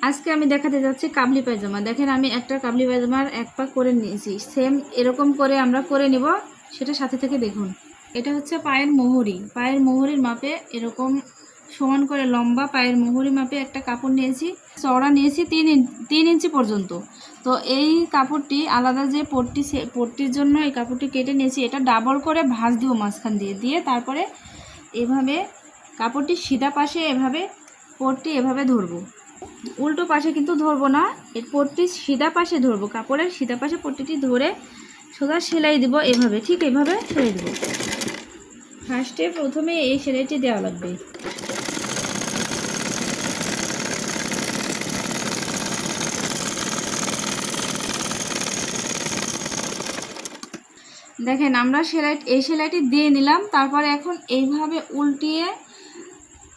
আজকে আমি দেখাতে যাচ্ছি কাবলি পায়জামা। দেখেন আমি একটা কাবলি পায়জামার এক পাক করে নিয়েছি। সেম এরকম করে আমরা করে নিব, সেটা সাথে থেকে দেখুন। এটা হচ্ছে পায়ের মোহরি। পায়ের মোহরির মাপে এরকম সমান করে লম্বা পায়ের মোহরি মাপে একটা কাপড় নিয়েছি। চওড়া নিয়েছি 3 ইঞ্চি পর্যন্ত। তো এই কাপড়টি আলাদা যে পট্টির জন্য এই কাপড়টি কেটে নিয়েছি। এটা ডাবল করে ভাঁজ দিব মাঝখান দিয়ে দিয়ে তারপরে এভাবে কাপড়টি সিধা পাশে এভাবে পট্টি এভাবে ধরবো, উল্টো পাশে কিন্তু ধরবো না, এর পট্টি সিধা পাশে ধরবো। কাপড়ের সিধা পাশে পট্টিটি ধরে সোজা সেলাই দিব এভাবে, ঠিক এভাবে সেলাই দিব। ফার্স্টে প্রথমে এই সেলাইটি দেওয়া লাগবে। দেখেন আমরা এই সেলাইটি দিয়ে নিলাম। তারপরে এখন এইভাবে উল্টিয়ে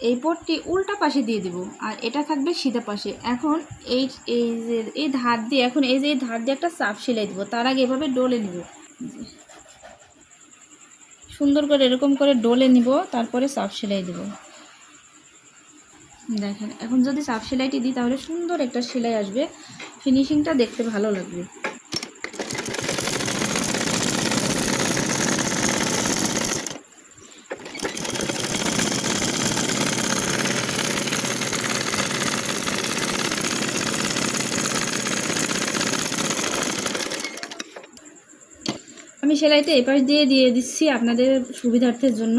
এই পট্টি উল্টা পাশে দিয়ে দিব, আর এটা থাকবে সিধা পাশে। এখন এই ধার দিয়ে এই ধার দিয়ে একটা চাপ সেলাই দিব। তার আগে এভাবে ডলে নিব, সুন্দর করে এরকম করে ডলে নিব, তারপরে চাপ সেলাই দেব। দেখেন এখন যদি চাপ সেলাইটি দিই তাহলে সুন্দর একটা সেলাই আসবে, ফিনিশিংটা দেখতে ভালো লাগবে। আমি সেলাইটা এপাশ দিয়ে দিচ্ছি আপনাদের সুবিধার্থের জন্য।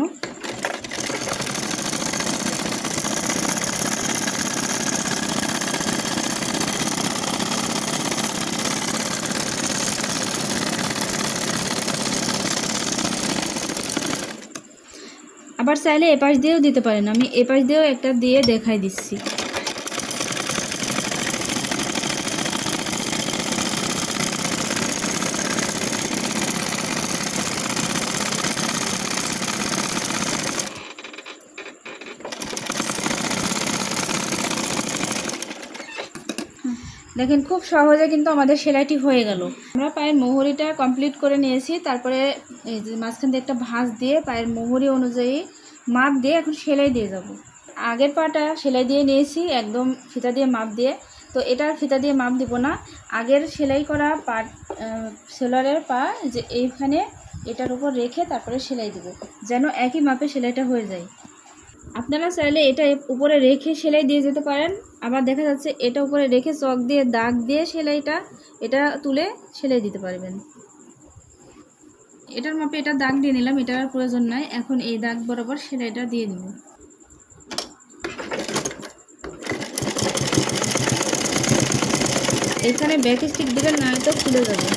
আবার চাইলে এপাশ দিয়েও দিতে পারেন, আমি এপাশ দিয়েও একটা দিয়ে দেখাই দিচ্ছি। দেখেন খুব সহজে কিন্তু আমাদের সেলাইটি হয়ে গেল। আমরা পায়ের মোহরিটা কমপ্লিট করে নিয়েছি। তারপরে এই যে মাঝখান দিয়ে একটা ভাঁজ দিয়ে পায়ের মোহরি অনুযায়ী মাপ দিয়ে এখন সেলাই দিয়ে যাব। আগের পাটা সেলাই দিয়ে নিয়েছি একদম ফিতা দিয়ে মাপ দিয়ে। তো এটার ফিতা দিয়ে মাপ দিব না, আগের সেলাই করা সেলারের পা যে এইখানে এটার উপর রেখে তারপরে সেলাই দিব, যেন একই মাপে সেলাইটা হয়ে যায়। আপনারা চাইলে এটা উপরে রেখে সেলাই দিয়ে যেতে পারেন, আবার দেখা যাচ্ছে এটা উপরে রেখে চক দিয়ে দাগ দিয়ে এটা তুলে সেলাই দিতে পারবেন। এটার মাপে এটা দাগ দিয়ে নিলাম, এটার প্রয়োজন নাই। এখন এই দাগ বরাবর সেলাইটা দিয়ে দিব। এখানে ব্যাক স্টিক দিবেন, না তো খুলে যাবে।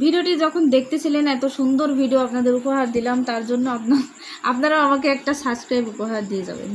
ভিডিওটি যখন দেখতেছিলেন, এত সুন্দর ভিডিও আপনাদের উপহার দিলাম, তার জন্য আপনারা আমাকে একটা সাবস্ক্রাইব উপহার দিয়ে যাবেন।